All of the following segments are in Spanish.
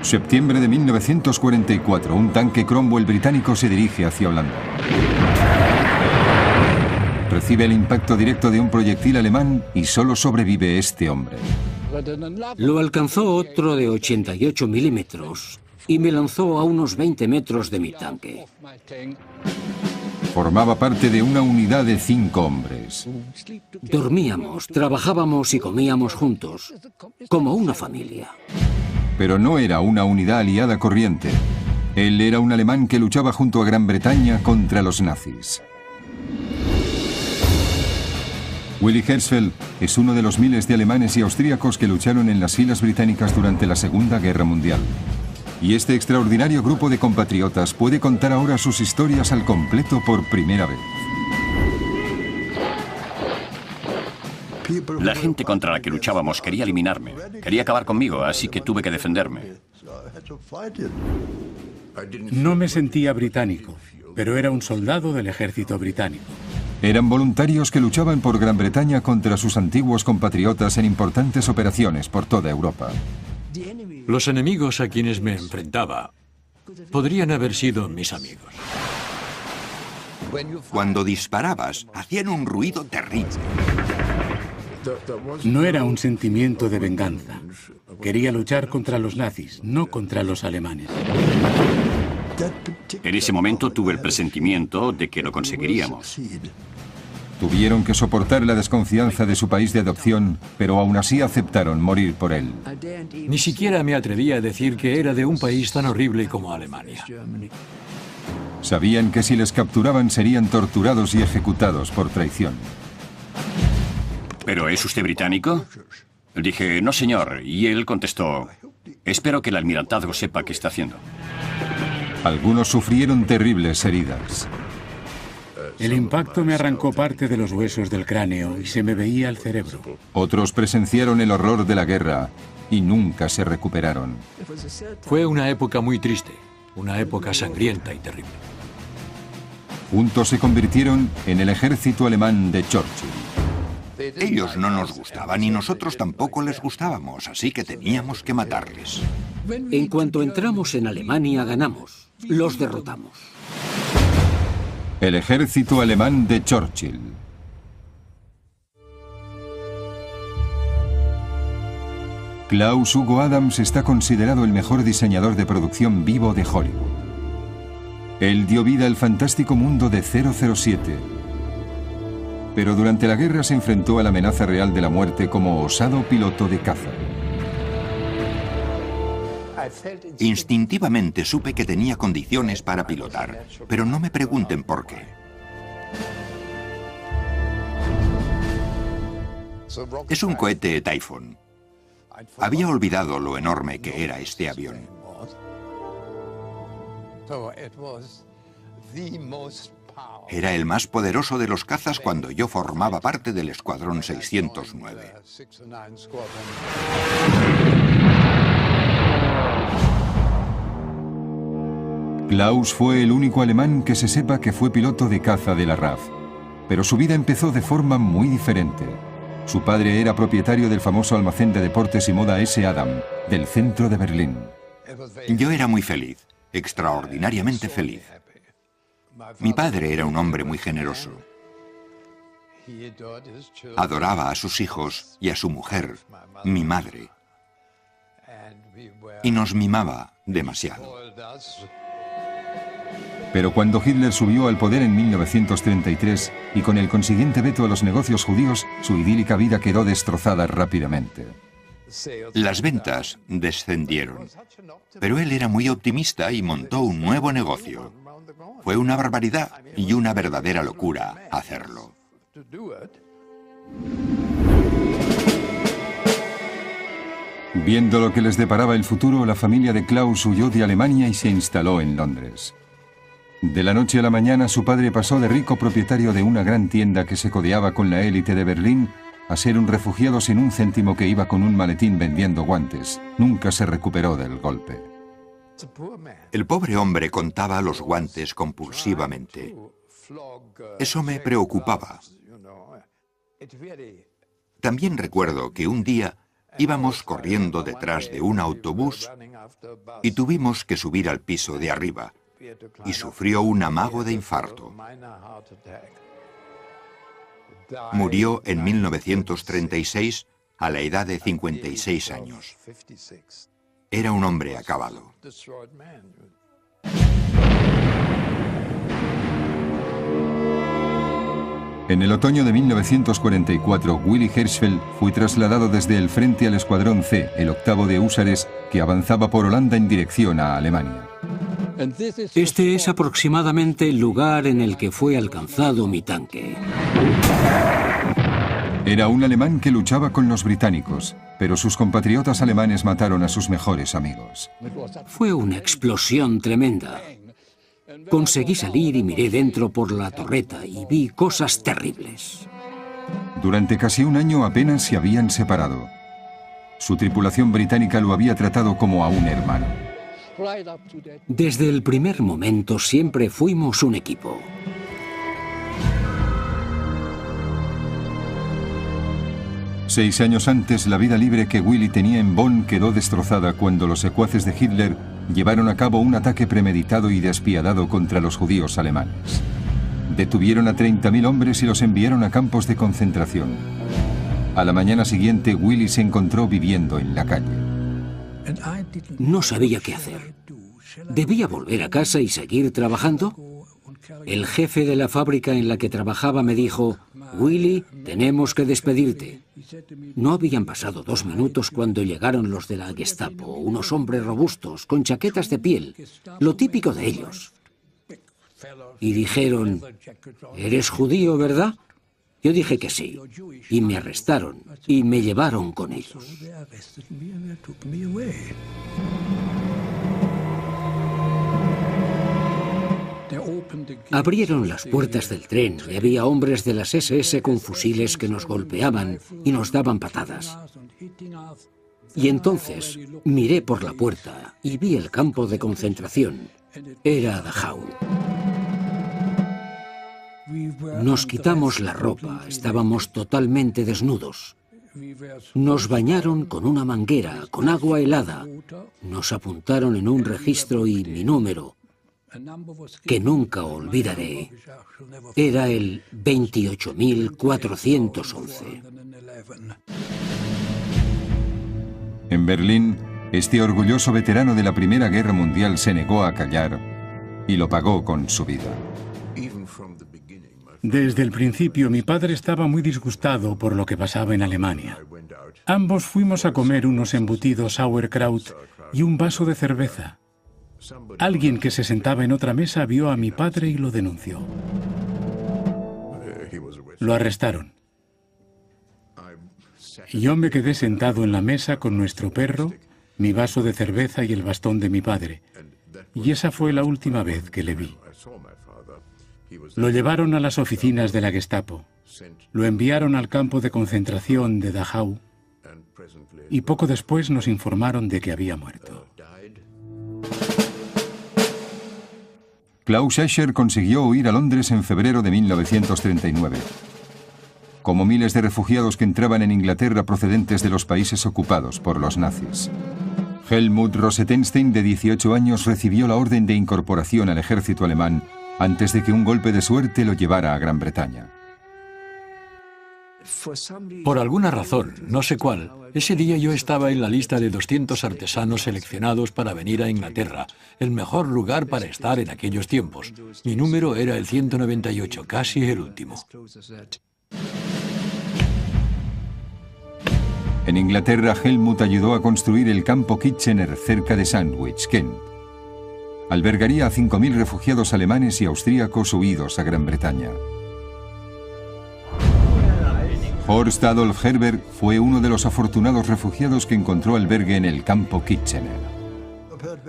Septiembre de 1944, un tanque Cromwell británico se dirige hacia Holanda. Recibe el impacto directo de un proyectil alemán y solo sobrevive este hombre. Lo alcanzó otro de 88 milímetros y me lanzó a unos 20 metros de mi tanque. Formaba parte de una unidad de 5 hombres. Dormíamos, trabajábamos y comíamos juntos, como una familia. Pero no era una unidad aliada corriente. Él era un alemán que luchaba junto a Gran Bretaña contra los nazis. Willy Hertzfeld es uno de los miles de alemanes y austríacos que lucharon en las filas británicas durante la Segunda Guerra Mundial. Y este extraordinario grupo de compatriotas puede contar ahora sus historias al completo por primera vez. La gente contra la que luchábamos quería eliminarme, quería acabar conmigo, así que tuve que defenderme. No me sentía británico, pero era un soldado del ejército británico. Eran voluntarios que luchaban por Gran Bretaña contra sus antiguos compatriotas en importantes operaciones por toda Europa. Los enemigos a quienes me enfrentaba podrían haber sido mis amigos. Cuando disparabas, hacían un ruido terrible. No era un sentimiento de venganza. Quería luchar contra los nazis, no contra los alemanes. En ese momento tuve el presentimiento de que lo conseguiríamos. Tuvieron que soportar la desconfianza de su país de adopción, pero aún así aceptaron morir por él. Ni siquiera me atreví a decir que era de un país tan horrible como Alemania. Sabían que si les capturaban serían torturados y ejecutados por traición. ¿Pero es usted británico? Dije, no señor, y él contestó, espero que el almirantazgo sepa qué está haciendo. Algunos sufrieron terribles heridas. El impacto me arrancó parte de los huesos del cráneo y se me veía el cerebro. Otros presenciaron el horror de la guerra y nunca se recuperaron. Fue una época muy triste, una época sangrienta y terrible. Juntos se convirtieron en el ejército alemán de Churchill. Ellos no nos gustaban y nosotros tampoco les gustábamos, así que teníamos que matarles. En cuanto entramos en Alemania, ganamos. Los derrotamos. El ejército alemán de Churchill. Klaus Hugo Adams está considerado el mejor diseñador de producción vivo de Hollywood. Él dio vida al fantástico mundo de 007. Pero durante la guerra se enfrentó a la amenaza real de la muerte como osado piloto de caza. Instintivamente supe que tenía condiciones para pilotar, pero no me pregunten por qué. Es un cohete Typhoon. Había olvidado lo enorme que era este avión. Era el más poderoso de los cazas cuando yo formaba parte del Escuadrón 609. Klaus fue el único alemán que se sepa que fue piloto de caza de la RAF, pero su vida empezó de forma muy diferente. Su padre era propietario del famoso almacén de deportes y moda S. Adam, del centro de Berlín. Yo era muy feliz, extraordinariamente feliz. Mi padre era un hombre muy generoso. Adoraba a sus hijos y a su mujer, mi madre. Y nos mimaba demasiado. Pero cuando Hitler subió al poder en 1933 y con el consiguiente veto a los negocios judíos, su idílica vida quedó destrozada rápidamente. Las ventas descendieron, pero él era muy optimista y montó un nuevo negocio. Fue una barbaridad y una verdadera locura hacerlo. Viendo lo que les deparaba el futuro, la familia de Klaus huyó de Alemania y se instaló en Londres. De la noche a la mañana, su padre pasó de rico propietario de una gran tienda que se codeaba con la élite de Berlín a ser un refugiado sin un céntimo que iba con un maletín vendiendo guantes. Nunca se recuperó del golpe. El pobre hombre contaba los guantes compulsivamente. Eso me preocupaba. También recuerdo que un día íbamos corriendo detrás de un autobús y tuvimos que subir al piso de arriba, y sufrió un amago de infarto. Murió en 1936 a la edad de 56 años. Era un hombre acabado. En el otoño de 1944, Willy Hirschfeld fue trasladado desde el frente al Escuadrón C, el octavo de húsares, que avanzaba por Holanda en dirección a Alemania. Este es aproximadamente el lugar en el que fue alcanzado mi tanque. Era un alemán que luchaba con los británicos, pero sus compatriotas alemanes mataron a sus mejores amigos. Fue una explosión tremenda. Conseguí salir y miré dentro por la torreta y vi cosas terribles. Durante casi un año apenas se habían separado. Su tripulación británica lo había tratado como a un hermano. Desde el primer momento siempre fuimos un equipo. Seis años antes, la vida libre que Willy tenía en Bonn quedó destrozada cuando los secuaces de Hitler llevaron a cabo un ataque premeditado y despiadado contra los judíos alemanes. Detuvieron a 30.000 hombres y los enviaron a campos de concentración. A la mañana siguiente, Willy se encontró viviendo en la calle. No sabía qué hacer. ¿Debía volver a casa y seguir trabajando? El jefe de la fábrica en la que trabajaba me dijo: Willy, tenemos que despedirte. No habían pasado 2 minutos cuando llegaron los de la Gestapo, unos hombres robustos, con chaquetas de piel, lo típico de ellos. Y dijeron: ¿eres judío, verdad? Yo dije que sí, y me arrestaron, y me llevaron con ellos. Abrieron las puertas del tren y había hombres de las SS con fusiles que nos golpeaban y nos daban patadas. Y entonces miré por la puerta y vi el campo de concentración. Era Dachau. Nos quitamos la ropa, estábamos totalmente desnudos. Nos bañaron con una manguera, con agua helada. Nos apuntaron en un registro y mi número, que nunca olvidaré, era el 28.411. En Berlín, este orgulloso veterano de la Primera Guerra Mundial se negó a callar y lo pagó con su vida. Desde el principio, mi padre estaba muy disgustado por lo que pasaba en Alemania. Ambos fuimos a comer unos embutidos sauerkraut y un vaso de cerveza. Alguien que se sentaba en otra mesa vio a mi padre y lo denunció. Lo arrestaron. Yo me quedé sentado en la mesa con nuestro perro, mi vaso de cerveza y el bastón de mi padre. Y esa fue la última vez que le vi. Lo llevaron a las oficinas de la Gestapo. Lo enviaron al campo de concentración de Dachau. Y poco después nos informaron de que había muerto. Klaus Escher consiguió huir a Londres en febrero de 1939. Como miles de refugiados que entraban en Inglaterra procedentes de los países ocupados por los nazis. Helmut Rosenstein, de 18 años, recibió la orden de incorporación al ejército alemán antes de que un golpe de suerte lo llevara a Gran Bretaña. Por alguna razón, no sé cuál, ese día yo estaba en la lista de 200 artesanos seleccionados para venir a Inglaterra, el mejor lugar para estar en aquellos tiempos. Mi número era el 198, casi el último. En Inglaterra, Helmut ayudó a construir el campo Kitchener cerca de Sandwich, Kent. Albergaría a 5.000 refugiados alemanes y austríacos huidos a Gran Bretaña. Horst Adolf Herber fue uno de los afortunados refugiados que encontró albergue en el campo Kitchener.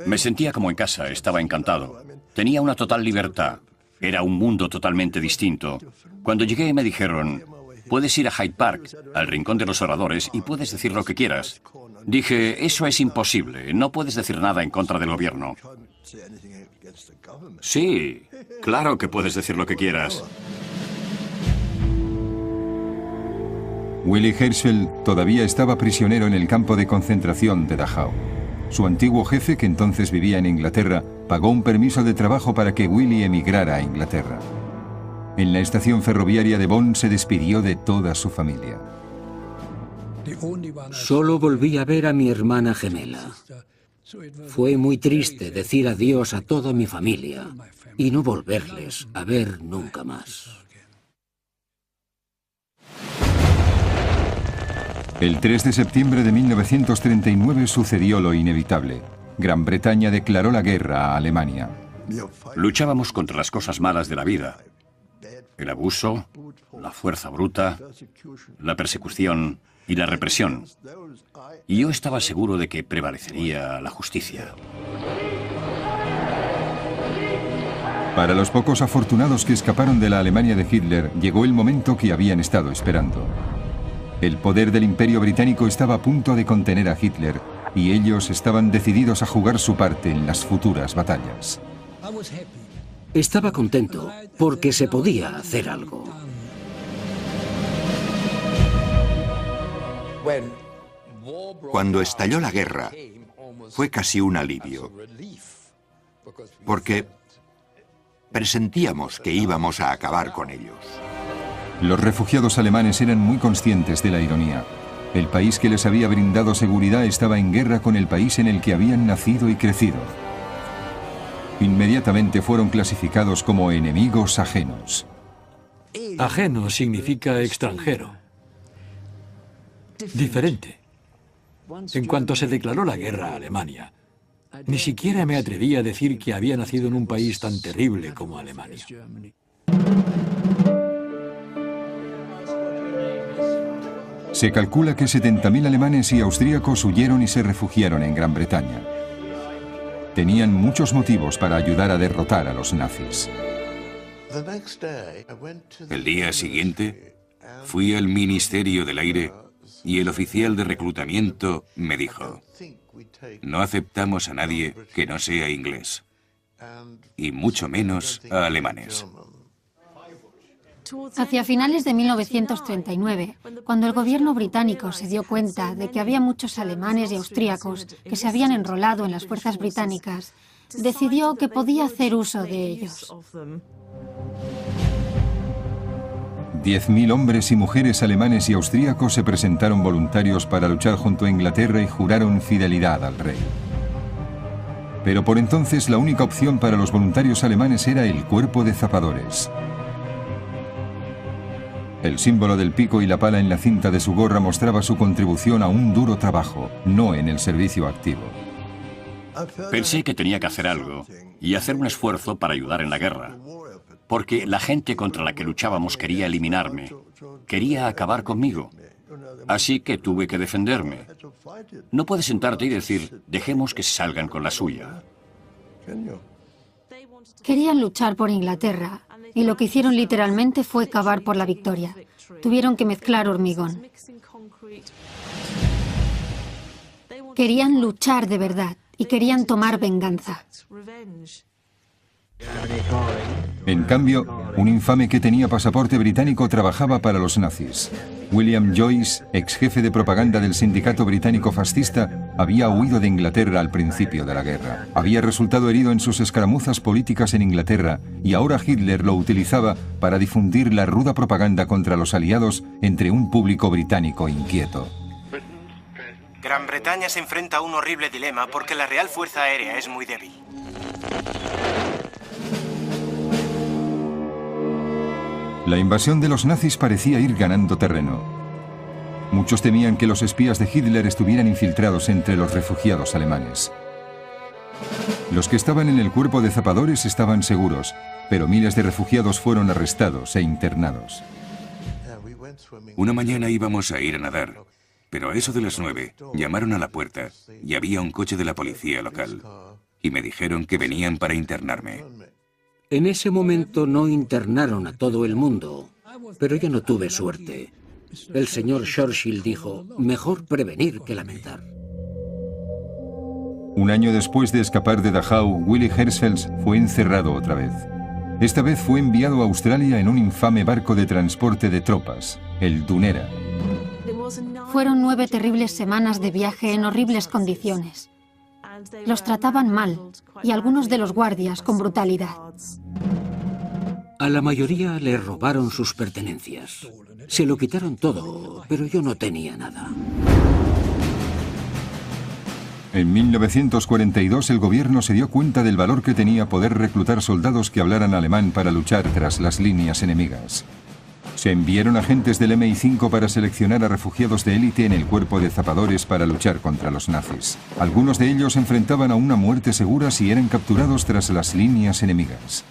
Me sentía como en casa, estaba encantado. Tenía una total libertad. Era un mundo totalmente distinto. Cuando llegué me dijeron: puedes ir a Hyde Park, al rincón de los oradores, y puedes decir lo que quieras. Dije: eso es imposible, no puedes decir nada en contra del gobierno. Sí, claro que puedes decir lo que quieras. Willy Hirschfeld todavía estaba prisionero en el campo de concentración de Dachau. Su antiguo jefe, que entonces vivía en Inglaterra, pagó un permiso de trabajo para que Willy emigrara a Inglaterra. En la estación ferroviaria de Bonn se despidió de toda su familia. Solo volví a ver a mi hermana gemela. Fue muy triste decir adiós a toda mi familia y no volverles a ver nunca más. El 3 de septiembre de 1939 sucedió lo inevitable. Gran Bretaña declaró la guerra a Alemania. Luchábamos contra las cosas malas de la vida. El abuso, la fuerza bruta, la persecución y la represión. Y yo estaba seguro de que prevalecería la justicia. Para los pocos afortunados que escaparon de la Alemania de Hitler, llegó el momento que habían estado esperando. El poder del Imperio Británico estaba a punto de contener a Hitler y ellos estaban decididos a jugar su parte en las futuras batallas. Estaba contento porque se podía hacer algo. Cuando estalló la guerra, fue casi un alivio, porque presentíamos que íbamos a acabar con ellos. Los refugiados alemanes eran muy conscientes de la ironía. El país que les había brindado seguridad estaba en guerra con el país en el que habían nacido y crecido. Inmediatamente fueron clasificados como enemigos ajenos. Ajeno significa extranjero. Diferente. En cuanto se declaró la guerra a Alemania, ni siquiera me atreví a decir que había nacido en un país tan terrible como Alemania. Se calcula que 70.000 alemanes y austríacos huyeron y se refugiaron en Gran Bretaña. Tenían muchos motivos para ayudar a derrotar a los nazis. El día siguiente fui al Ministerio del Aire y el oficial de reclutamiento me dijo: no aceptamos a nadie que no sea inglés, y mucho menos a alemanes. Hacia finales de 1939, cuando el gobierno británico se dio cuenta de que había muchos alemanes y austríacos que se habían enrolado en las fuerzas británicas, decidió que podía hacer uso de ellos. 10.000 hombres y mujeres alemanes y austríacos se presentaron voluntarios para luchar junto a Inglaterra y juraron fidelidad al rey. Pero por entonces la única opción para los voluntarios alemanes era el cuerpo de zapadores. El símbolo del pico y la pala en la cinta de su gorra mostraba su contribución a un duro trabajo, no en el servicio activo. Pensé que tenía que hacer algo y hacer un esfuerzo para ayudar en la guerra, porque la gente contra la que luchábamos quería eliminarme, quería acabar conmigo. Así que tuve que defenderme. No puedes sentarte y decir, dejemos que se salgan con la suya. Querían luchar por Inglaterra, y lo que hicieron literalmente fue cavar por la victoria. Tuvieron que mezclar hormigón. Querían luchar de verdad y querían tomar venganza. En cambio, un infame que tenía pasaporte británico trabajaba para los nazis. William Joyce, ex jefe de propaganda del sindicato británico fascista, había huido de Inglaterra al principio de la guerra. Había resultado herido en sus escaramuzas políticas en Inglaterra y ahora Hitler lo utilizaba para difundir la ruda propaganda contra los aliados entre un público británico inquieto. Gran Bretaña se enfrenta a un horrible dilema porque la Real Fuerza Aérea es muy débil. La invasión de los nazis parecía ir ganando terreno. Muchos temían que los espías de Hitler estuvieran infiltrados entre los refugiados alemanes. Los que estaban en el cuerpo de zapadores estaban seguros, pero miles de refugiados fueron arrestados e internados. Una mañana íbamos a ir a nadar, pero a eso de las 9 llamaron a la puerta y había un coche de la policía local y me dijeron que venían para internarme. En ese momento no internaron a todo el mundo, pero yo no tuve suerte. El señor Churchill dijo, mejor prevenir que lamentar. Un año después de escapar de Dachau, Willy Herschfeld fue encerrado otra vez. Esta vez fue enviado a Australia en un infame barco de transporte de tropas, el Dunera. Fueron 9 terribles semanas de viaje en horribles condiciones. Los trataban mal, y algunos de los guardias con brutalidad. A la mayoría le robaron sus pertenencias. Se lo quitaron todo, pero yo no tenía nada. En 1942 el gobierno se dio cuenta del valor que tenía poder reclutar soldados que hablaran alemán para luchar tras las líneas enemigas. Se enviaron agentes del MI5 para seleccionar a refugiados de élite en el cuerpo de zapadores para luchar contra los nazis. Algunos de ellos enfrentaban a una muerte segura si eran capturados tras las líneas enemigas.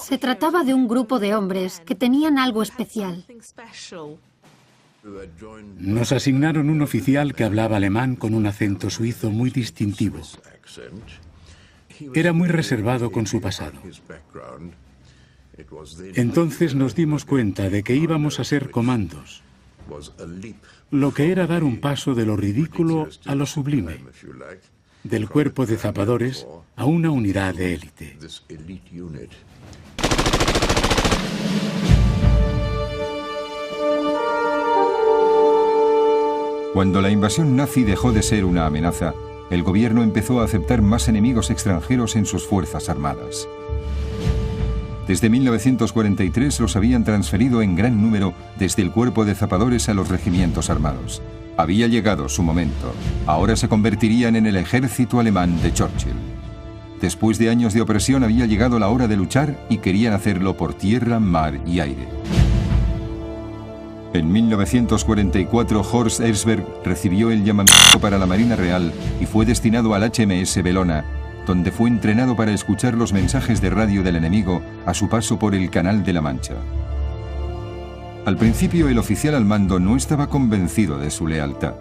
Se trataba de un grupo de hombres que tenían algo especial. Nos asignaron un oficial que hablaba alemán con un acento suizo muy distintivo. Era muy reservado con su pasado. Entonces nos dimos cuenta de que íbamos a ser comandos, lo que era dar un paso de lo ridículo a lo sublime, del cuerpo de zapadores a una unidad de élite. Cuando la invasión nazi dejó de ser una amenaza, el gobierno empezó a aceptar más enemigos extranjeros en sus fuerzas armadas. Desde 1943 los habían transferido en gran número desde el cuerpo de zapadores a los regimientos armados. Había llegado su momento. Ahora se convertirían en el ejército alemán de Churchill. Después de años de opresión había llegado la hora de luchar y querían hacerlo por tierra, mar y aire. En 1944 Horst Erzberg recibió el llamamiento para la Marina Real y fue destinado al HMS Bellona, donde fue entrenado para escuchar los mensajes de radio del enemigo a su paso por el Canal de la Mancha. Al principio el oficial al mando no estaba convencido de su lealtad.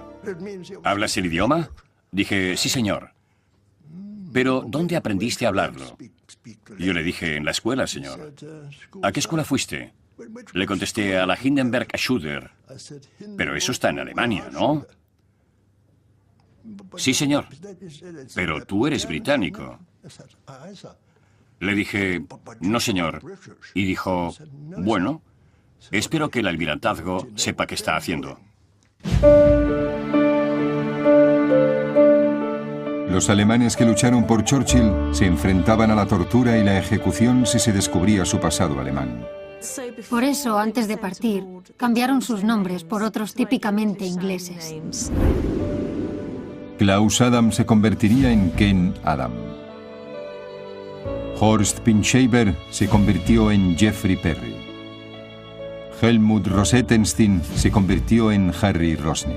¿Hablas el idioma? Dije, sí señor. Pero, ¿dónde aprendiste a hablarlo? Yo le dije, en la escuela, señor. ¿A qué escuela fuiste? Le contesté a la Hindenburg Schule. Pero eso está en Alemania, ¿no? Sí, señor. Pero tú eres británico. Le dije, no, señor. Y dijo, bueno, espero que el almirantazgo sepa qué está haciendo. Los alemanes que lucharon por Churchill se enfrentaban a la tortura y la ejecución si se descubría su pasado alemán. Por eso, antes de partir, cambiaron sus nombres por otros típicamente ingleses. Klaus Adam se convertiría en Ken Adam. Horst Pinschaber se convirtió en Jeffrey Perry. Helmut Rosettenstein se convirtió en Harry Rosny.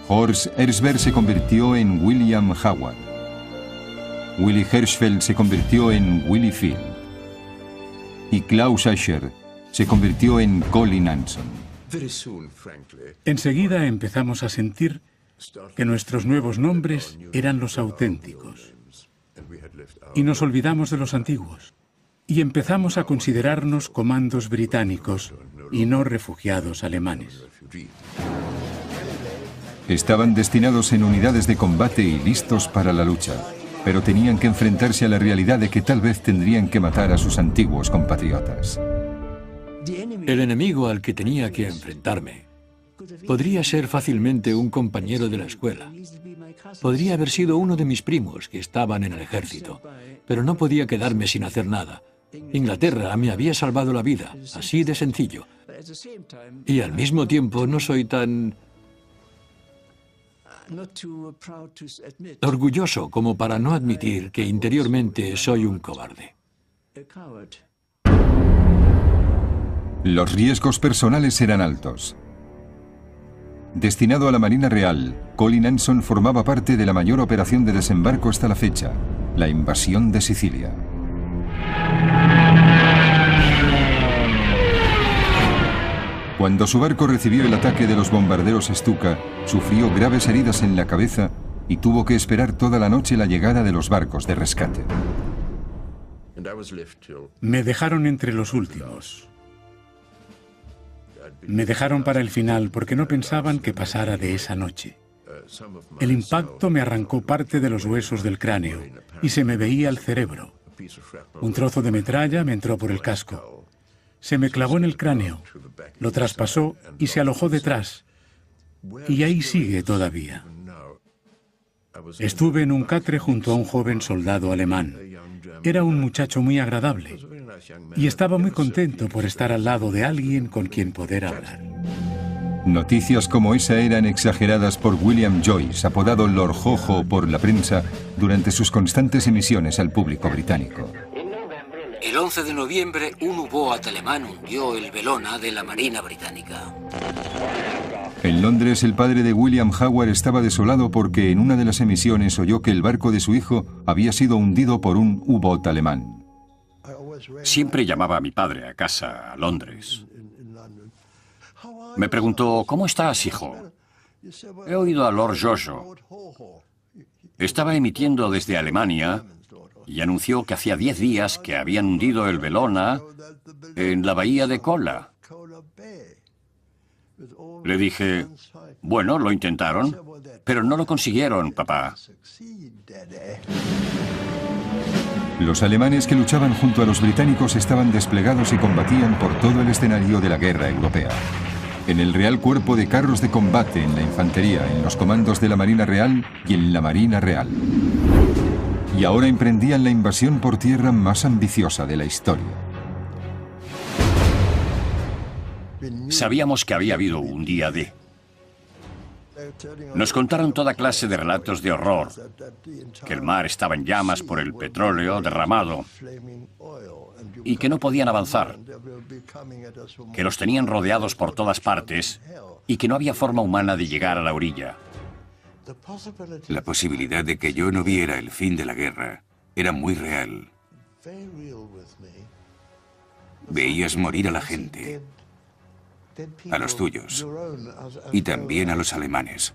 Horst Erzberg se convirtió en William Howard. Willy Hirschfeld se convirtió en Willy Field. Y Klaus Ascher se convirtió en Colin Anson. Enseguida empezamos a sentir que nuestros nuevos nombres eran los auténticos. Y nos olvidamos de los antiguos. Y empezamos a considerarnos comandos británicos y no refugiados alemanes. Estaban destinados en unidades de combate y listos para la lucha, pero tenían que enfrentarse a la realidad de que tal vez tendrían que matar a sus antiguos compatriotas. El enemigo al que tenía que enfrentarme podría ser fácilmente un compañero de la escuela. Podría haber sido uno de mis primos que estaban en el ejército, pero no podía quedarme sin hacer nada. Inglaterra me había salvado la vida, así de sencillo. Y al mismo tiempo no soy tan orgulloso como para no admitir que interiormente soy un cobarde. Los riesgos personales eran altos. Destinado a la Marina Real, Colin Anson formaba parte de la mayor operación de desembarco hasta la fecha, la invasión de Sicilia. Cuando su barco recibió el ataque de los bombarderos Stuka, sufrió graves heridas en la cabeza y tuvo que esperar toda la noche la llegada de los barcos de rescate. Me dejaron entre los últimos. Me dejaron para el final porque no pensaban que pasara de esa noche. El impacto me arrancó parte de los huesos del cráneo y se me veía el cerebro. Un trozo de metralla me entró por el casco. Se me clavó en el cráneo, lo traspasó y se alojó detrás. Y ahí sigue todavía. Estuve en un catre junto a un joven soldado alemán. Era un muchacho muy agradable y estaba muy contento por estar al lado de alguien con quien poder hablar. Noticias como esa eran exageradas por William Joyce, apodado Lord Jojo por la prensa, durante sus constantes emisiones al público británico. El 11 de noviembre, un U-boat alemán hundió el Bellona de la Marina Británica. En Londres, el padre de William Howard estaba desolado porque en una de las emisiones oyó que el barco de su hijo había sido hundido por un U-boat alemán. Siempre llamaba a mi padre a casa, a Londres. Me preguntó, ¿cómo estás, hijo? He oído a Lord Jojo. Estaba emitiendo desde Alemania y anunció que hacía 10 días que habían hundido el Bellona en la bahía de Kola. Le dije, bueno, lo intentaron, pero no lo consiguieron, papá. Los alemanes que luchaban junto a los británicos estaban desplegados y combatían por todo el escenario de la guerra europea. En el Real Cuerpo de Carros de Combate, en la infantería, en los comandos de la Marina Real y en la Marina Real. Y ahora emprendían la invasión por tierra más ambiciosa de la historia. Sabíamos que había habido un día D. Nos contaron toda clase de relatos de horror, que el mar estaba en llamas por el petróleo derramado y que no podían avanzar, que los tenían rodeados por todas partes y que no había forma humana de llegar a la orilla. La posibilidad de que yo no viera el fin de la guerra era muy real. Veías morir a la gente, a los tuyos, y también a los alemanes.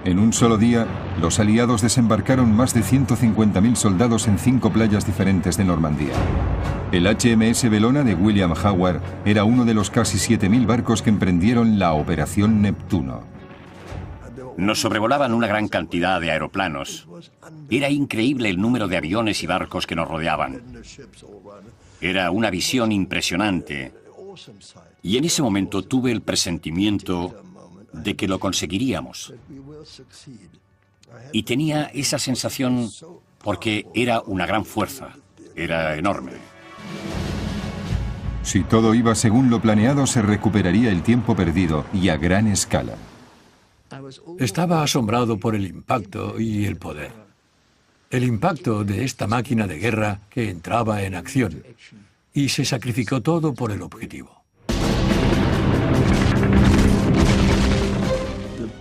En un solo día, los aliados desembarcaron más de 150.000 soldados en 5 playas diferentes de Normandía. El HMS Bellona de William Howard era uno de los casi 7.000 barcos que emprendieron la Operación Neptuno. Nos sobrevolaban una gran cantidad de aeroplanos. Era increíble el número de aviones y barcos que nos rodeaban. Era una visión impresionante. Y en ese momento tuve el presentimiento de que lo conseguiríamos. Y tenía esa sensación porque era una gran fuerza. Era enorme. Si todo iba según lo planeado, se recuperaría el tiempo perdido y a gran escala. Estaba asombrado por el impacto y el poder. El impacto de esta máquina de guerra que entraba en acción y se sacrificó todo por el objetivo.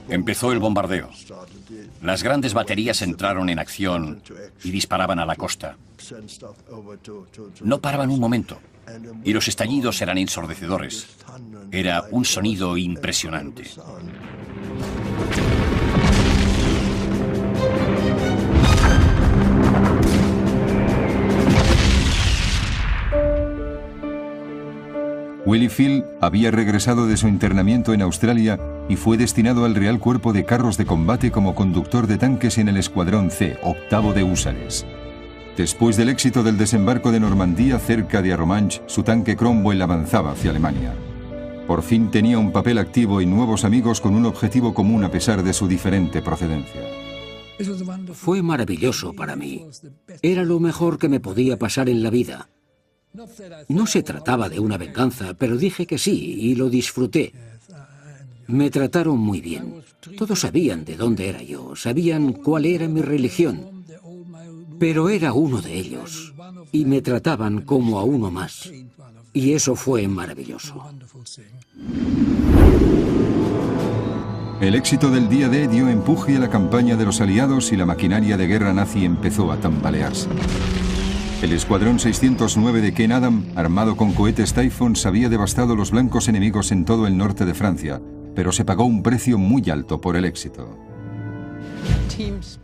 Empezó el bombardeo. Las grandes baterías entraron en acción y disparaban a la costa. No paraban un momento, y los estallidos eran ensordecedores. Era un sonido impresionante. Willie Field había regresado de su internamiento en Australia y fue destinado al Real Cuerpo de Carros de Combate como conductor de tanques en el Escuadrón C, octavo de húsares. Después del éxito del desembarco de Normandía cerca de Arromanches, su tanque Cromwell avanzaba hacia Alemania. Por fin tenía un papel activo y nuevos amigos con un objetivo común a pesar de su diferente procedencia. Fue maravilloso para mí. Era lo mejor que me podía pasar en la vida. No se trataba de una venganza, pero dije que sí y lo disfruté. Me trataron muy bien. Todos sabían de dónde era yo, sabían cuál era mi religión. Pero era uno de ellos y me trataban como a uno más. Y eso fue maravilloso. El éxito del día D dio empuje a la campaña de los aliados y la maquinaria de guerra nazi empezó a tambalearse. El Escuadrón 609 de Ken Adam, armado con cohetes Typhoon, había devastado los blancos enemigos en todo el norte de Francia, pero se pagó un precio muy alto por el éxito.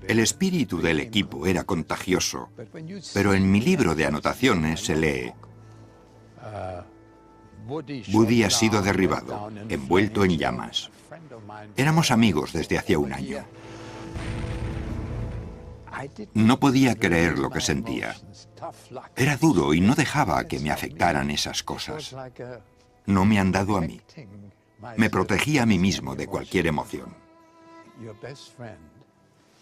El espíritu del equipo era contagioso, pero en mi libro de anotaciones se lee: Woody ha sido derribado, envuelto en llamas. Éramos amigos desde hacía un año. No podía creer lo que sentía. Era duro y no dejaba que me afectaran esas cosas. No me han dado a mí. Me protegía a mí mismo de cualquier emoción.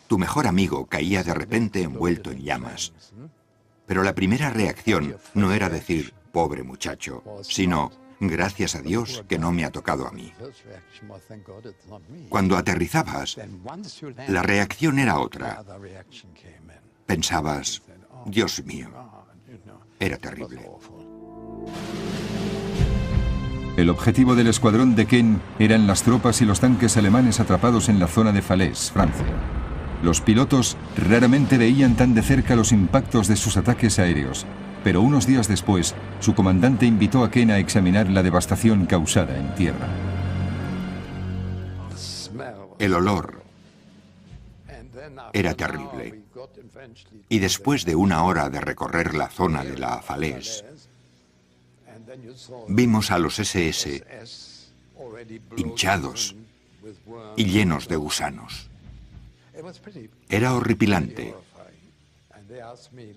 Tu mejor amigo caía de repente envuelto en llamas. Pero la primera reacción no era decir, pobre muchacho, sino, gracias a Dios que no me ha tocado a mí. Cuando aterrizabas, la reacción era otra. Pensabas, Dios mío, era terrible. El objetivo del escuadrón de Ken eran las tropas y los tanques alemanes atrapados en la zona de Falaise, Francia. Los pilotos raramente veían tan de cerca los impactos de sus ataques aéreos, pero unos días después, su comandante invitó a Ken a examinar la devastación causada en tierra. El olor era terrible. Y después de una hora de recorrer la zona de la Falaise, vimos a los SS hinchados y llenos de gusanos. Era horripilante.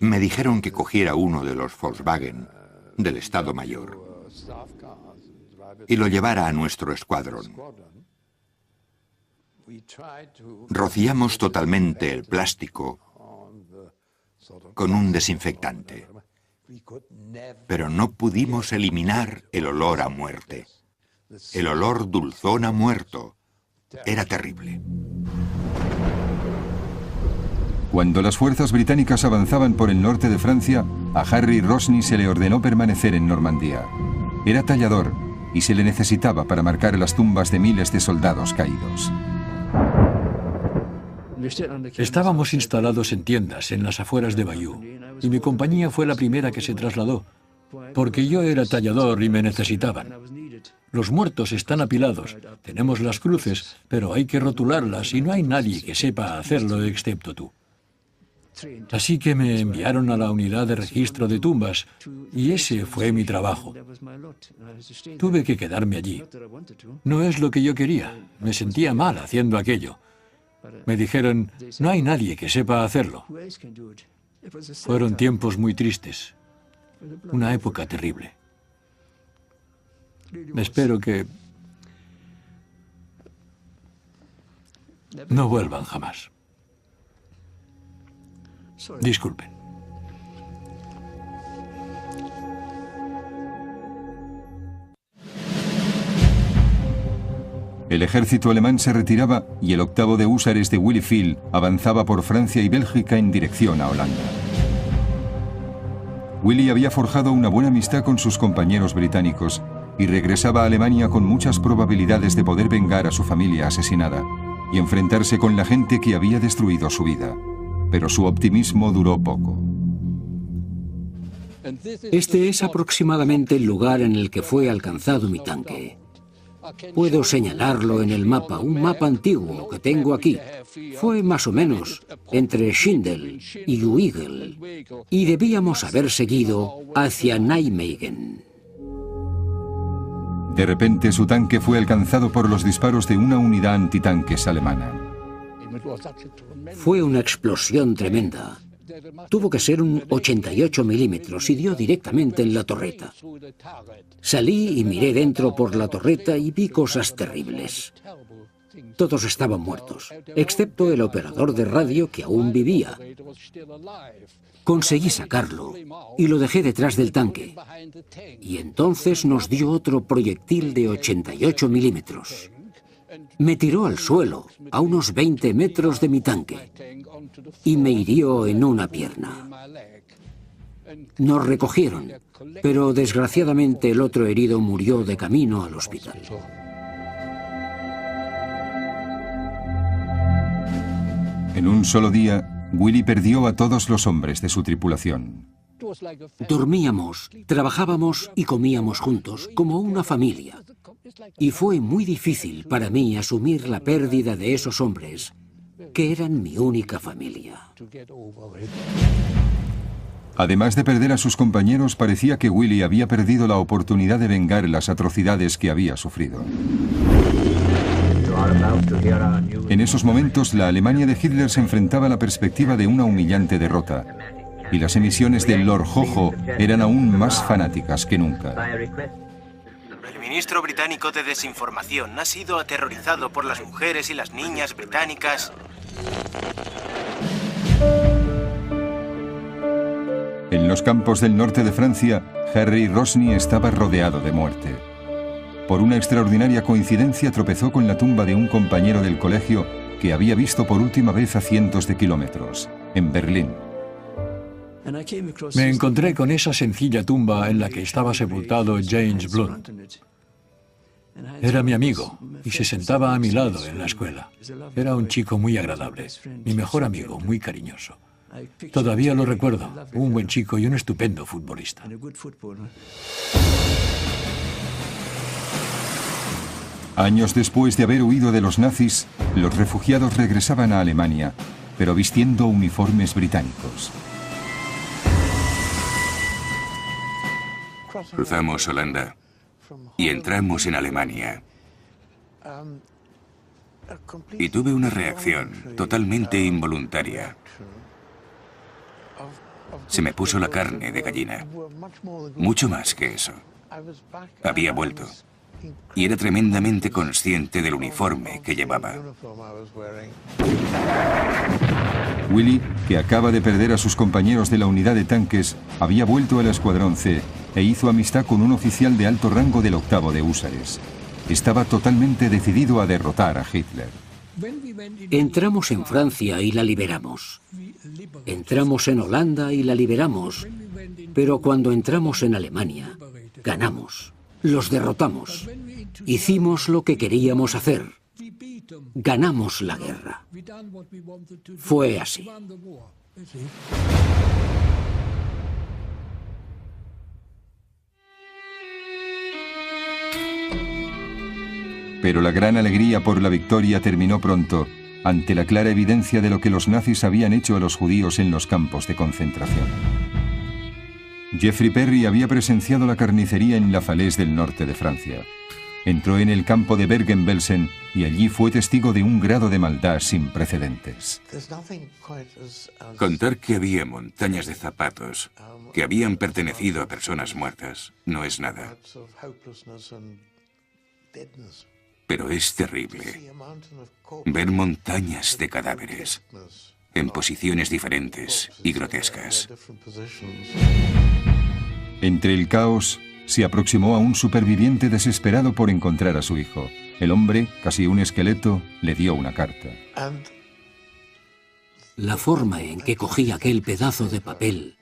Me dijeron que cogiera uno de los Volkswagen del Estado Mayor y lo llevara a nuestro escuadrón. Rociamos totalmente el plástico con un desinfectante, pero no pudimos eliminar el olor a muerte. El olor dulzón a muerto era terrible. Cuando las fuerzas británicas avanzaban por el norte de Francia, a Harry Rosny se le ordenó permanecer en Normandía. Era tallador y se le necesitaba para marcar las tumbas de miles de soldados caídos. Estábamos instalados en tiendas en las afueras de Bayeux y mi compañía fue la primera que se trasladó, porque yo era tallador y me necesitaban. Los muertos están apilados, tenemos las cruces, pero hay que rotularlas y no hay nadie que sepa hacerlo excepto tú. Así que me enviaron a la unidad de registro de tumbas y ese fue mi trabajo. Tuve que quedarme allí. No es lo que yo quería, me sentía mal haciendo aquello. Me dijeron, no hay nadie que sepa hacerlo. Fueron tiempos muy tristes, una época terrible. Espero que no vuelvan jamás. Disculpen. El ejército alemán se retiraba y el 8º de húsares de Willy Field avanzaba por Francia y Bélgica en dirección a Holanda. Willy había forjado una buena amistad con sus compañeros británicos y regresaba a Alemania con muchas probabilidades de poder vengar a su familia asesinada y enfrentarse con la gente que había destruido su vida. Pero su optimismo duró poco. Este es aproximadamente el lugar en el que fue alcanzado mi tanque. Puedo señalarlo en el mapa, un mapa antiguo que tengo aquí. Fue más o menos entre Schindel y Uigel y debíamos haber seguido hacia Nijmegen. De repente su tanque fue alcanzado por los disparos de una unidad antitanques alemana. Fue una explosión tremenda. Tuvo que ser un 88 milímetros y dio directamente en la torreta. Salí y miré dentro por la torreta y vi cosas terribles. Todos estaban muertos, excepto el operador de radio que aún vivía. Conseguí sacarlo y lo dejé detrás del tanque. Y entonces nos dio otro proyectil de 88 milímetros. Me tiró al suelo, a unos 20 metros de mi tanque, y me hirió en una pierna. Nos recogieron, pero desgraciadamente el otro herido murió de camino al hospital. En un solo día, Willy perdió a todos los hombres de su tripulación. Dormíamos, trabajábamos y comíamos juntos, como una familia. Y fue muy difícil para mí asumir la pérdida de esos hombres, que eran mi única familia. Además de perder a sus compañeros, parecía que Willy había perdido la oportunidad de vengar las atrocidades que había sufrido. En esos momentos, la Alemania de Hitler se enfrentaba a la perspectiva de una humillante derrota, y las emisiones del Lord Jojo eran aún más fanáticas que nunca. El ministro británico de desinformación ha sido aterrorizado por las mujeres y las niñas británicas. En los campos del norte de Francia, Harry Rosny estaba rodeado de muerte. Por una extraordinaria coincidencia tropezó con la tumba de un compañero del colegio que había visto por última vez a cientos de kilómetros, en Berlín. Me encontré con esa sencilla tumba en la que estaba sepultado James Blunt. Era mi amigo y se sentaba a mi lado en la escuela. Era un chico muy agradable, mi mejor amigo, muy cariñoso. Todavía lo recuerdo, un buen chico y un estupendo futbolista. Años después de haber huido de los nazis, los refugiados regresaban a Alemania, pero vistiendo uniformes británicos. Cruzamos Holanda y entramos en Alemania. Y tuve una reacción totalmente involuntaria. Se me puso la carne de gallina. Mucho más que eso. Había vuelto. Y era tremendamente consciente del uniforme que llevaba. Willy, que acaba de perder a sus compañeros de la unidad de tanques, había vuelto al Escuadrón C e hizo amistad con un oficial de alto rango del 8º de húsares. Estaba totalmente decidido a derrotar a Hitler. Entramos en Francia y la liberamos. Entramos en Holanda y la liberamos. Pero cuando entramos en Alemania, ganamos. Los derrotamos. Hicimos lo que queríamos hacer. Ganamos la guerra. Fue así. Pero la gran alegría por la victoria terminó pronto, ante la clara evidencia de lo que los nazis habían hecho a los judíos en los campos de concentración. Geoffrey Perry había presenciado la carnicería en La Falaise del norte de Francia. Entró en el campo de Bergen-Belsen y allí fue testigo de un grado de maldad sin precedentes. Contar que había montañas de zapatos que habían pertenecido a personas muertas no es nada. Pero es terrible ver montañas de cadáveres en posiciones diferentes y grotescas. Entre el caos, se aproximó a un superviviente desesperado por encontrar a su hijo. El hombre, casi un esqueleto, le dio una carta. La forma en que cogí aquel pedazo de papel,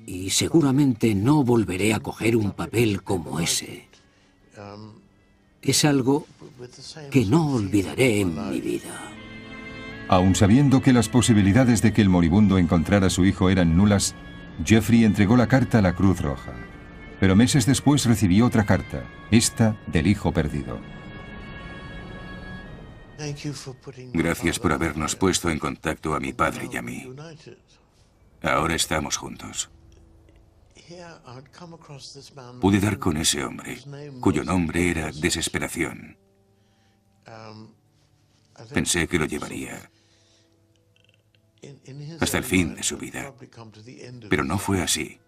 y seguramente no volveré a coger un papel como ese, es algo que no olvidaré en mi vida. Aun sabiendo que las posibilidades de que el moribundo encontrara a su hijo eran nulas, Geoffrey entregó la carta a la Cruz Roja. Pero meses después recibió otra carta, esta del hijo perdido. Gracias por habernos puesto en contacto a mi padre y a mí. Ahora estamos juntos. Pude dar con ese hombre, cuyo nombre era Desesperación. Pensé que lo llevaría hasta el fin de su vida. Pero no fue así,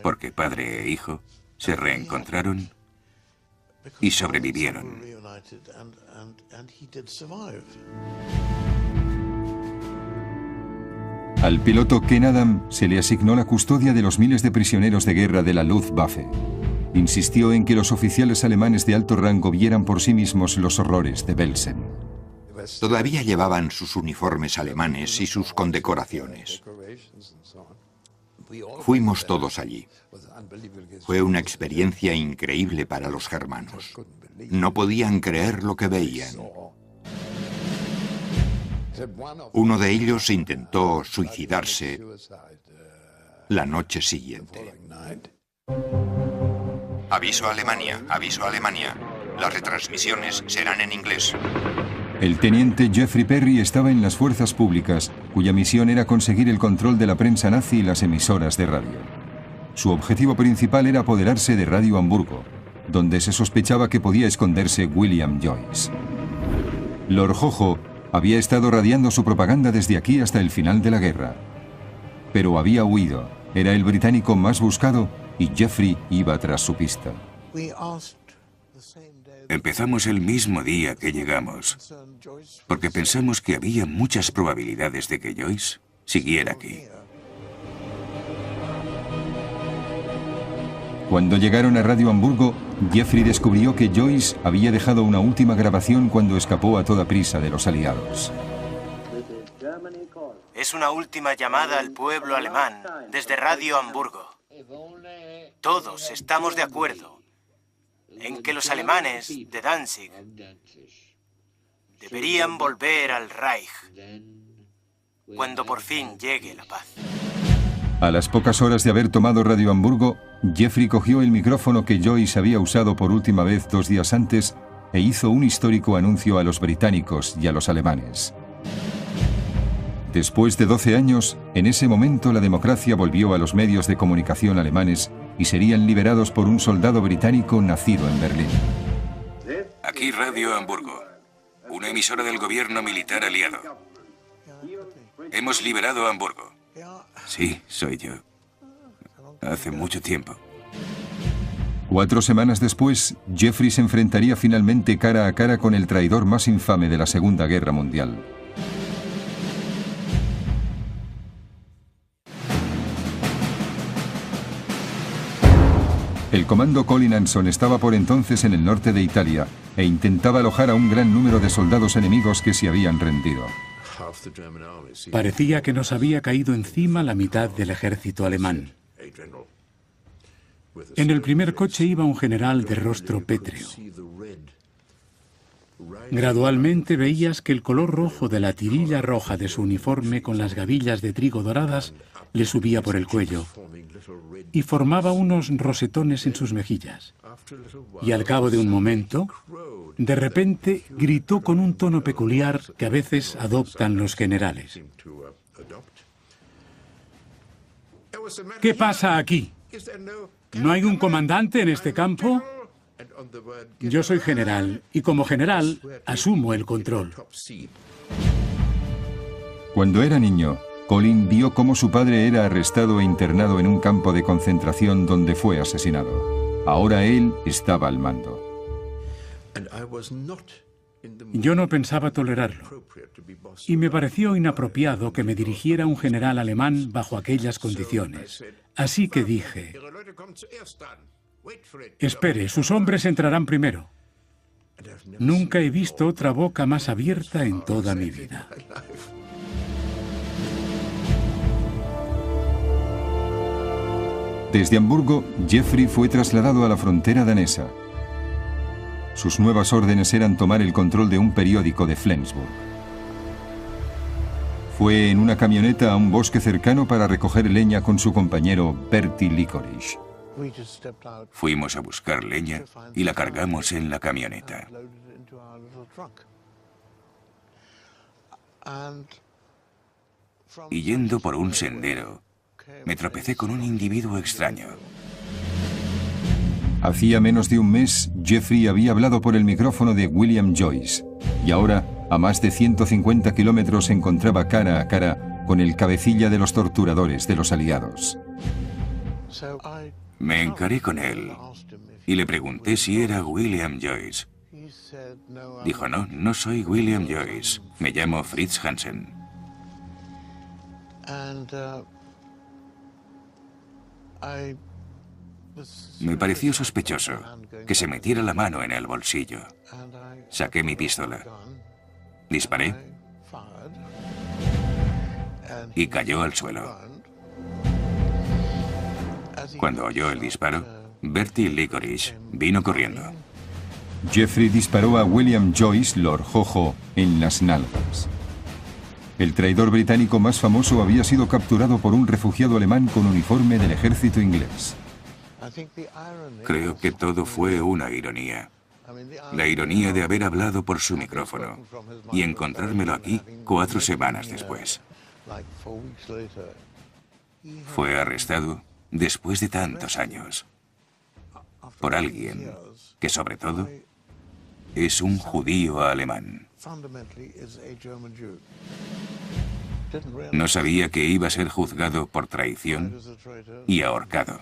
porque padre e hijo se reencontraron y sobrevivieron. Al piloto Ken Adam se le asignó la custodia de los miles de prisioneros de guerra de la Luftwaffe. Insistió en que los oficiales alemanes de alto rango vieran por sí mismos los horrores de Belsen. Todavía llevaban sus uniformes alemanes y sus condecoraciones. Fuimos todos allí. Fue una experiencia increíble para los germanos. No podían creer lo que veían. Uno de ellos intentó suicidarse la noche siguiente. Aviso a Alemania, aviso a Alemania. Las retransmisiones serán en inglés. El teniente Geoffrey Perry estaba en las fuerzas públicas, cuya misión era conseguir el control de la prensa nazi y las emisoras de radio. Su objetivo principal era apoderarse de Radio Hamburgo, donde se sospechaba que podía esconderse William Joyce. Lord Jojo había estado radiando su propaganda desde aquí hasta el final de la guerra. Pero había huido, era el británico más buscado y Geoffrey iba tras su pista. Empezamos el mismo día que llegamos, porque pensamos que había muchas probabilidades de que Joyce siguiera aquí. Cuando llegaron a Radio Hamburgo, Jeffrey descubrió que Joyce había dejado una última grabación cuando escapó a toda prisa de los aliados. Es una última llamada al pueblo alemán desde Radio Hamburgo. Todos estamos de acuerdo en que los alemanes de Danzig deberían volver al Reich cuando por fin llegue la paz. A las pocas horas de haber tomado Radio Hamburgo, Jeffrey cogió el micrófono que Joyce había usado por última vez 2 días antes e hizo un histórico anuncio a los británicos y a los alemanes. Después de 12 años, en ese momento la democracia volvió a los medios de comunicación alemanes y serían liberados por un soldado británico nacido en Berlín. Aquí Radio Hamburgo, una emisora del gobierno militar aliado. Hemos liberado a Hamburgo. Sí, soy yo. Hace mucho tiempo. 4 semanas después, Jeffrey se enfrentaría finalmente cara a cara con el traidor más infame de la Segunda Guerra Mundial. El comando Colin Anson estaba por entonces en el norte de Italia e intentaba alojar a un gran número de soldados enemigos que se habían rendido. Parecía que nos había caído encima la mitad del ejército alemán. En el primer coche iba un general de rostro pétreo. Gradualmente veías que el color rojo de la tirilla roja de su uniforme con las gavillas de trigo doradas le subía por el cuello y formaba unos rosetones en sus mejillas. Y al cabo de un momento, de repente gritó con un tono peculiar que a veces adoptan los generales. ¿Qué pasa aquí? ¿No hay un comandante en este campo? Yo soy general y como general asumo el control. Cuando era niño, Colin vio cómo su padre era arrestado e internado en un campo de concentración donde fue asesinado. Ahora él estaba al mando. Yo no pensaba tolerarlo y me pareció inapropiado que me dirigiera un general alemán bajo aquellas condiciones. Así que dije: espere, sus hombres entrarán primero. Nunca he visto otra boca más abierta en toda mi vida. Desde Hamburgo, Jeffrey fue trasladado a la frontera danesa. Sus nuevas órdenes eran tomar el control de un periódico de Flensburg. Fue en una camioneta a un bosque cercano para recoger leña con su compañero Bertie Licorice. Fuimos a buscar leña y la cargamos en la camioneta. Y yendo por un sendero, me tropecé con un individuo extraño. Hacía menos de un mes, Jeffrey había hablado por el micrófono de William Joyce, y ahora, a más de 150 kilómetros, se encontraba cara a cara con el cabecilla de los torturadores de los aliados. Me encaré con él y le pregunté si era William Joyce. Dijo: no, no soy William Joyce, me llamo Fritz Hansen. Me pareció sospechoso que se metiera la mano en el bolsillo. Saqué mi pistola, disparé y cayó al suelo. Cuando oyó el disparo, Bertie Licorice vino corriendo. Jeffrey disparó a William Joyce, Lord Jojo, en las nalgas. El traidor británico más famoso había sido capturado por un refugiado alemán con uniforme del ejército inglés. Creo que todo fue una ironía. La ironía de haber hablado por su micrófono y encontrármelo aquí 4 semanas después. Fue arrestado después de tantos años por alguien que, sobre todo, es un judío alemán. No sabía que iba a ser juzgado por traición y ahorcado.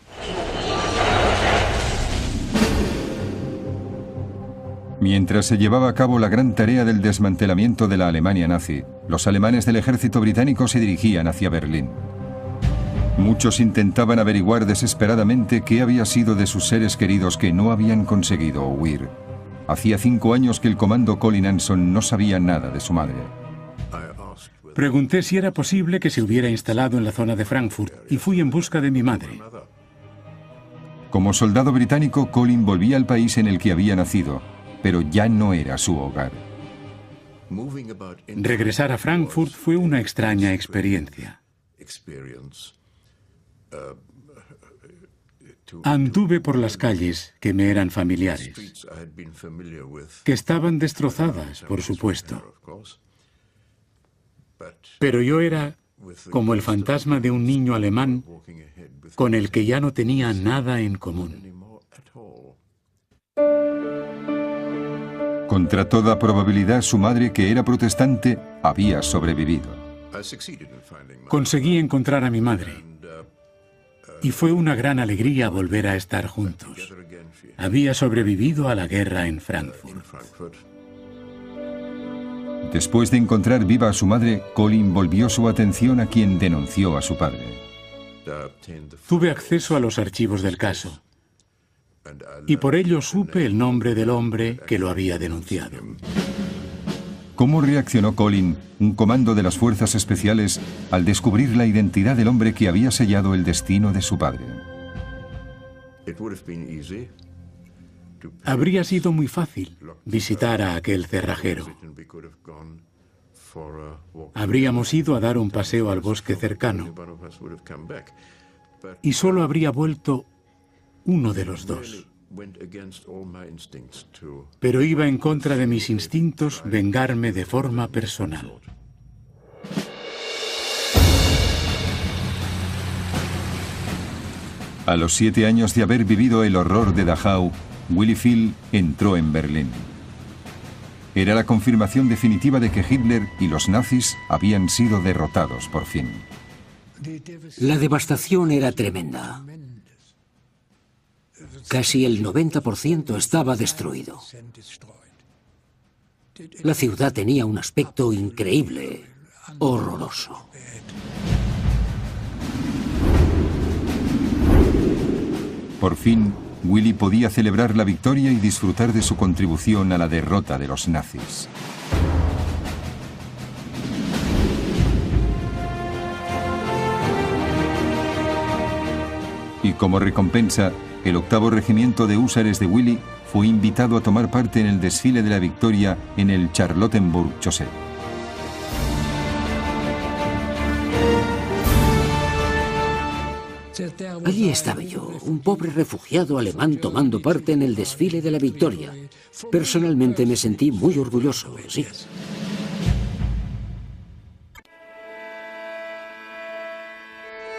Mientras se llevaba a cabo la gran tarea del desmantelamiento de la Alemania nazi, los alemanes del ejército británico se dirigían hacia Berlín. Muchos intentaban averiguar desesperadamente qué había sido de sus seres queridos que no habían conseguido huir. Hacía 5 años que el comando Colin Anson no sabía nada de su madre. Pregunté si era posible que se hubiera instalado en la zona de Frankfurt y fui en busca de mi madre. Como soldado británico, Colin volvía al país en el que había nacido, pero ya no era su hogar. Regresar a Frankfurt fue una extraña experiencia. Anduve por las calles que me eran familiares, que estaban destrozadas, por supuesto. Pero yo era como el fantasma de un niño alemán con el que ya no tenía nada en común. Contra toda probabilidad, su madre, que era protestante, había sobrevivido. Conseguí encontrar a mi madre y fue una gran alegría volver a estar juntos. Había sobrevivido a la guerra en Frankfurt. Después de encontrar viva a su madre, Colin volvió su atención a quien denunció a su padre. Tuve acceso a los archivos del caso y por ello supe el nombre del hombre que lo había denunciado. ¿Cómo reaccionó Colin, un comando de las fuerzas especiales, al descubrir la identidad del hombre que había sellado el destino de su padre? Habría sido muy fácil visitar a aquel cerrajero. Habríamos ido a dar un paseo al bosque cercano y solo habría vuelto uno de los dos. Pero iba en contra de mis instintos vengarme de forma personal. A los 7 años de haber vivido el horror de Dachau, Willy Phil entró en Berlín. Era la confirmación definitiva de que Hitler y los nazis habían sido derrotados por fin. La devastación era tremenda. Casi el 90% estaba destruido. La ciudad tenía un aspecto increíble, horroroso. Por fin, Willy podía celebrar la victoria y disfrutar de su contribución a la derrota de los nazis. Y como recompensa, el 8º Regimiento de Húsares de Willy fue invitado a tomar parte en el desfile de la victoria en el Charlottenburg-Chaussee. Allí estaba yo, un pobre refugiado alemán tomando parte en el desfile de la victoria. Personalmente me sentí muy orgulloso, sí.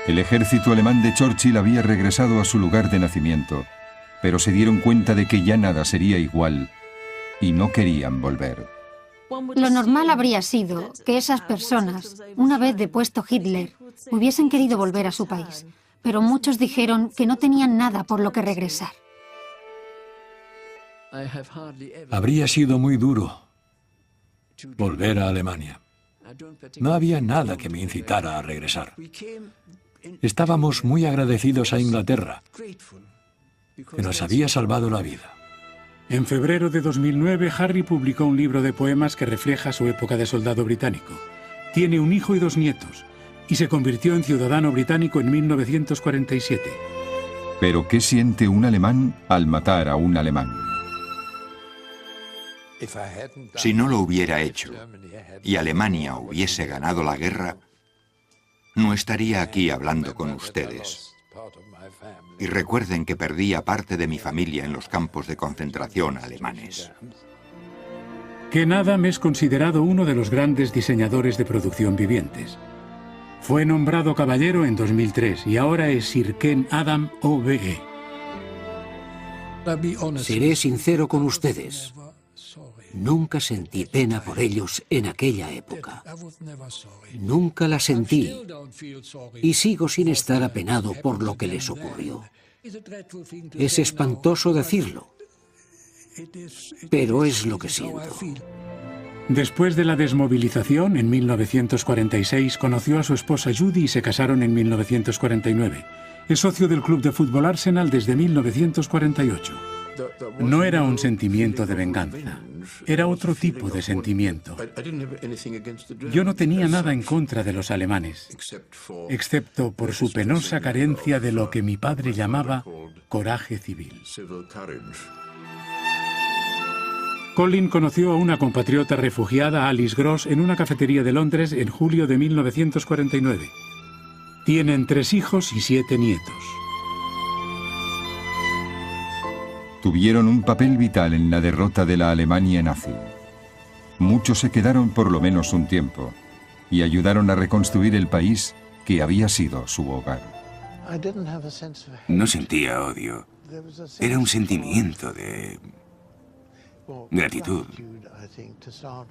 El ejército alemán de Churchill había regresado a su lugar de nacimiento, pero se dieron cuenta de que ya nada sería igual y no querían volver. Lo normal habría sido que esas personas, una vez depuesto Hitler, hubiesen querido volver a su país, pero muchos dijeron que no tenían nada por lo que regresar. Habría sido muy duro volver a Alemania. No había nada que me incitara a regresar. Estábamos muy agradecidos a Inglaterra, que nos había salvado la vida. En febrero de 2009, Harry publicó un libro de poemas que refleja su época de soldado británico. Tiene un hijo y 2 nietos, y se convirtió en ciudadano británico en 1947. Pero ¿qué siente un alemán al matar a un alemán? Si no lo hubiera hecho y Alemania hubiese ganado la guerra, no estaría aquí hablando con ustedes. Y recuerden que perdí a parte de mi familia en los campos de concentración alemanes. Ken Adam es considerado uno de los grandes diseñadores de producción vivientes. Fue nombrado caballero en 2003 y ahora es Sir Ken Adam OBE. Seré sincero con ustedes. Nunca sentí pena por ellos en aquella época. Nunca la sentí y sigo sin estar apenado por lo que les ocurrió. Es espantoso decirlo, pero es lo que siento. Después de la desmovilización, en 1946, conoció a su esposa Judy y se casaron en 1949. Es socio del club de fútbol Arsenal desde 1948. No era un sentimiento de venganza, era otro tipo de sentimiento. Yo no tenía nada en contra de los alemanes, excepto por su penosa carencia de lo que mi padre llamaba coraje civil. Colin conoció a una compatriota refugiada, Alice Gross, en una cafetería de Londres en julio de 1949. Tienen 3 hijos y 7 nietos. Tuvieron un papel vital en la derrota de la Alemania nazi. Muchos se quedaron por lo menos un tiempo y ayudaron a reconstruir el país que había sido su hogar. No sentía odio. Era un sentimiento de gratitud.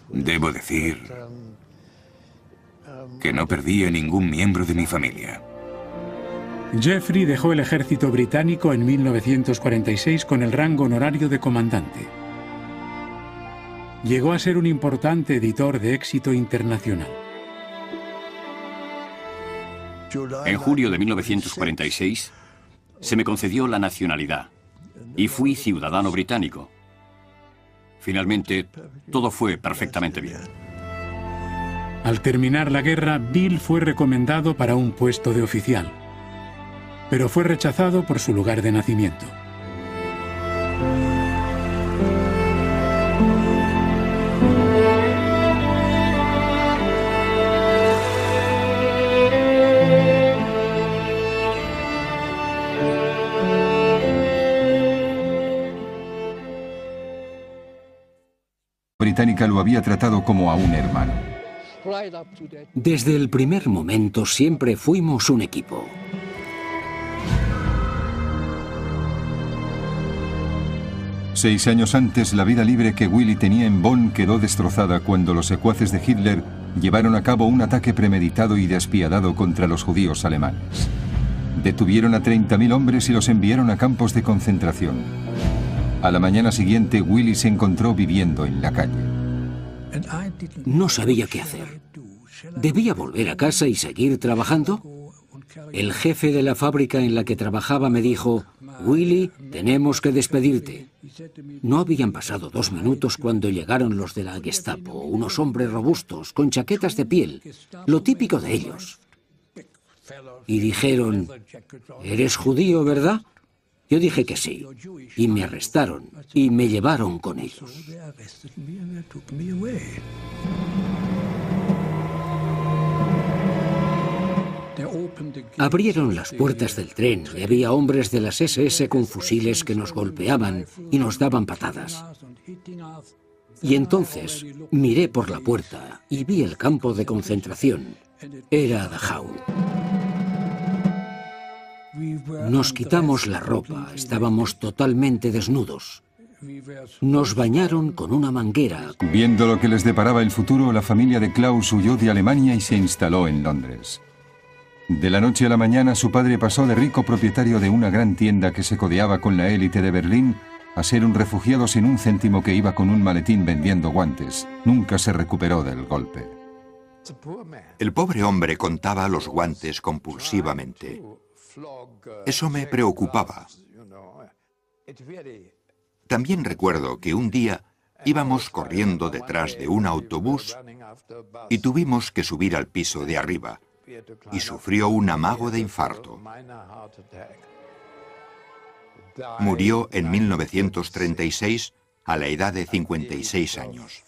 Debo decir que no perdí a ningún miembro de mi familia. Jeffrey dejó el ejército británico en 1946 con el rango honorario de comandante. Llegó a ser un importante editor de éxito internacional. En julio de 1946 se me concedió la nacionalidad y fui ciudadano británico. Finalmente, todo fue perfectamente bien. Al terminar la guerra, Bill fue recomendado para un puesto de oficial, pero fue rechazado por su lugar de nacimiento. Británica lo había tratado como a un hermano. Desde el primer momento siempre fuimos un equipo. Seis años antes, la vida libre que Willy tenía en Bonn quedó destrozada cuando los secuaces de Hitler llevaron a cabo un ataque premeditado y despiadado contra los judíos alemanes. Detuvieron a 30.000 hombres y los enviaron a campos de concentración. A la mañana siguiente, Willy se encontró viviendo en la calle. No sabía qué hacer. ¿Debía volver a casa y seguir trabajando? El jefe de la fábrica en la que trabajaba me dijo: Willy, tenemos que despedirte. No habían pasado 2 minutos cuando llegaron los de la Gestapo, unos hombres robustos, con chaquetas de piel, lo típico de ellos. Y dijeron: ¿eres judío, verdad? Yo dije que sí, y me arrestaron, y me llevaron con ellos. Abrieron las puertas del tren y había hombres de las SS con fusiles que nos golpeaban y nos daban patadas. Y entonces miré por la puerta y vi el campo de concentración. Era Dachau. Nos quitamos la ropa, estábamos totalmente desnudos. Nos bañaron con una manguera. Viendo lo que les deparaba el futuro, la familia de Klaus huyó de Alemania y se instaló en Londres. De la noche a la mañana, su padre pasó de rico propietario de una gran tienda que se codeaba con la élite de Berlín a ser un refugiado sin un céntimo que iba con un maletín vendiendo guantes. Nunca se recuperó del golpe. El pobre hombre contaba los guantes compulsivamente. Eso me preocupaba. También recuerdo que un día íbamos corriendo detrás de un autobús y tuvimos que subir al piso de arriba y sufrió un amago de infarto. Murió en 1936 a la edad de 56 años.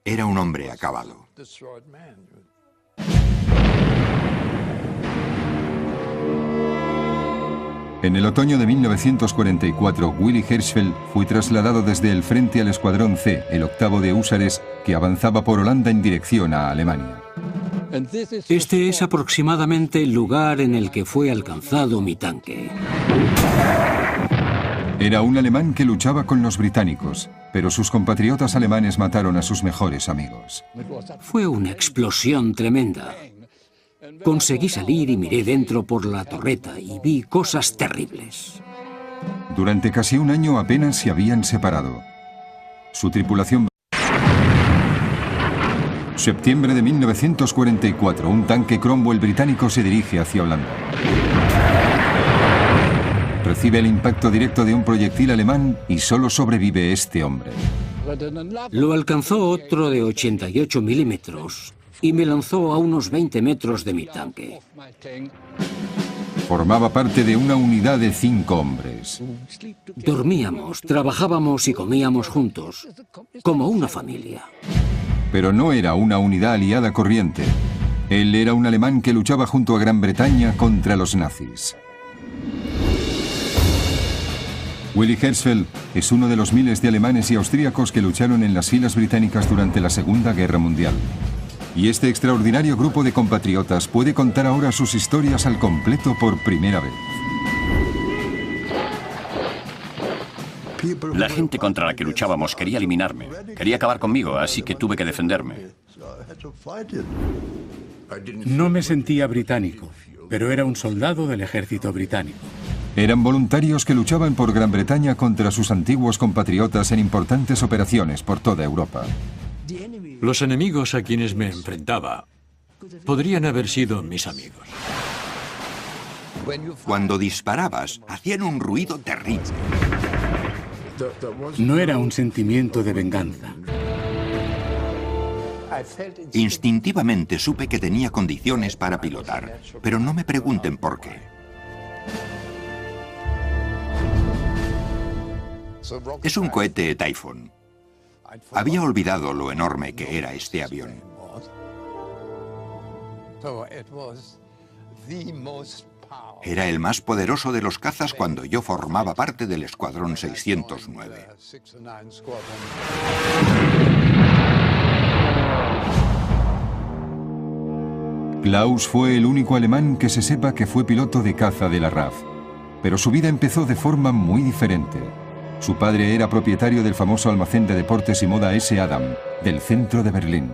Era un hombre acabado. En el otoño de 1944, Willy Hirschfeld fue trasladado desde el frente al Escuadrón C, el 8º de húsares, que avanzaba por Holanda en dirección a Alemania. Este es aproximadamente el lugar en el que fue alcanzado mi tanque. Era un alemán que luchaba con los británicos, pero sus compatriotas alemanes mataron a sus mejores amigos. Fue una explosión tremenda. Conseguí salir y miré dentro por la torreta y vi cosas terribles. Durante casi un año apenas se habían separado. Su tripulación... Septiembre de 1944, un tanque Cromwell británico se dirige hacia Holanda. Recibe el impacto directo de un proyectil alemán y solo sobrevive este hombre. Lo alcanzó otro de 88 milímetros y me lanzó a unos 20 metros de mi tanque. Formaba parte de una unidad de 5 hombres. Dormíamos, trabajábamos y comíamos juntos, como una familia. Pero no era una unidad aliada corriente. Él era un alemán que luchaba junto a Gran Bretaña contra los nazis. Willy Hertzfeld es uno de los miles de alemanes y austríacos que lucharon en las filas británicas durante la Segunda Guerra Mundial. Y este extraordinario grupo de compatriotas puede contar ahora sus historias al completo por primera vez. La gente contra la que luchábamos quería eliminarme, quería acabar conmigo, así que tuve que defenderme. No me sentía británico, pero era un soldado del ejército británico. Eran voluntarios que luchaban por Gran Bretaña contra sus antiguos compatriotas en importantes operaciones por toda Europa. Los enemigos a quienes me enfrentaba podrían haber sido mis amigos. Cuando disparabas, hacían un ruido terrible. No era un sentimiento de venganza. Instintivamente supe que tenía condiciones para pilotar, pero no me pregunten por qué. Es un cohete Typhoon. Había olvidado lo enorme que era este avión. Era el más poderoso de los cazas cuando yo formaba parte del Escuadrón 609. Klaus fue el único alemán que se sepa que fue piloto de caza de la RAF, pero su vida empezó de forma muy diferente. Su padre era propietario del famoso almacén de deportes y moda S. Adam, del centro de Berlín.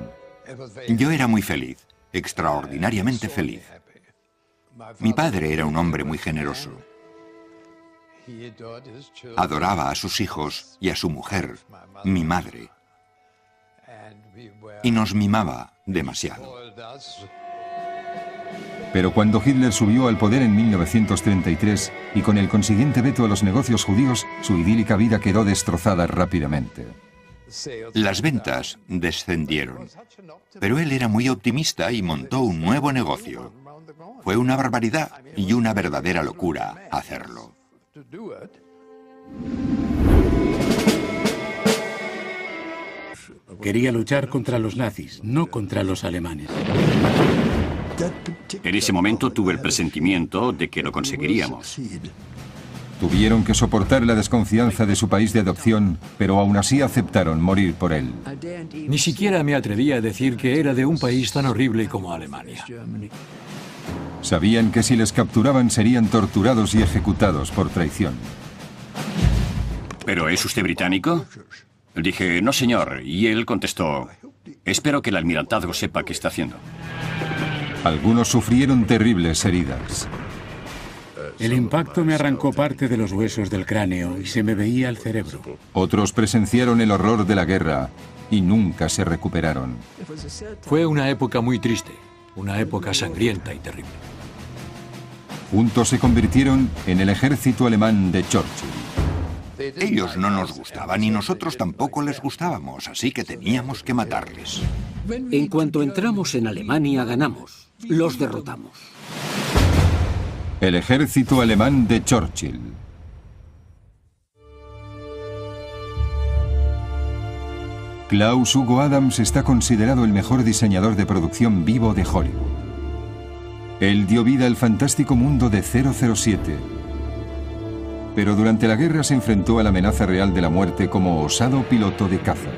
Yo era muy feliz, extraordinariamente feliz. Mi padre era un hombre muy generoso. Adoraba a sus hijos y a su mujer, mi madre. Y nos mimaba demasiado. Pero cuando Hitler subió al poder en 1933 y con el consiguiente veto a los negocios judíos, su idílica vida quedó destrozada rápidamente. Las ventas descendieron, pero él era muy optimista y montó un nuevo negocio. Fue una barbaridad y una verdadera locura hacerlo. Quería luchar contra los nazis, no contra los alemanes. En ese momento tuve el presentimiento de que lo conseguiríamos. Tuvieron que soportar la desconfianza de su país de adopción, pero aún así aceptaron morir por él. Ni siquiera me atreví a decir que era de un país tan horrible como Alemania. Sabían que si les capturaban serían torturados y ejecutados por traición. ¿Pero es usted británico? Dije, no señor, y él contestó, espero que el almirantazgo sepa qué está haciendo. Algunos sufrieron terribles heridas. El impacto me arrancó parte de los huesos del cráneo y se me veía el cerebro. Otros presenciaron el horror de la guerra y nunca se recuperaron. Fue una época muy triste, una época sangrienta y terrible. Juntos se convirtieron en el ejército alemán de Churchill. Ellos no nos gustaban y nosotros tampoco les gustábamos, así que teníamos que matarles. En cuanto entramos en Alemania, ganamos. Los derrotamos. El ejército alemán de Churchill. Klaus Hugo Adams está considerado el mejor diseñador de producción vivo de Hollywood. Él dio vida al fantástico mundo de 007. Pero durante la guerra se enfrentó a la amenaza real de la muerte como osado piloto de caza.